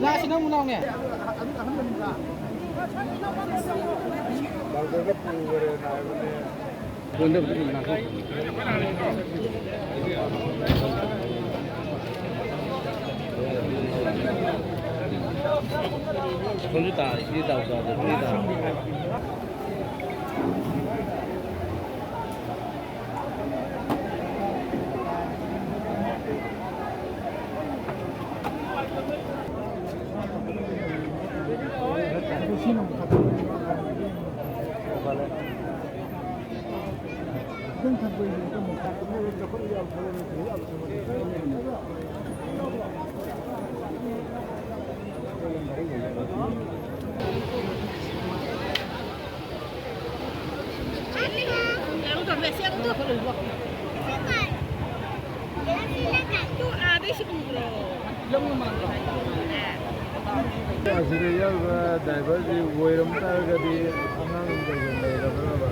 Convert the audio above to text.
라시나 문화네. 뭔데 무슨 나서? 손주다 이리다 오자 손주다. ꯑꯁꯤꯗ ꯌꯥꯎꯕ ꯗ꯭ꯔꯥꯏꯚꯔꯁꯤ ꯑꯣꯏꯔꯝ ꯇꯥꯔꯒꯗꯤ ꯑꯉꯥꯡ ꯀꯩꯒꯨꯝꯕ ꯂꯩꯔꯕ꯭ꯔꯕ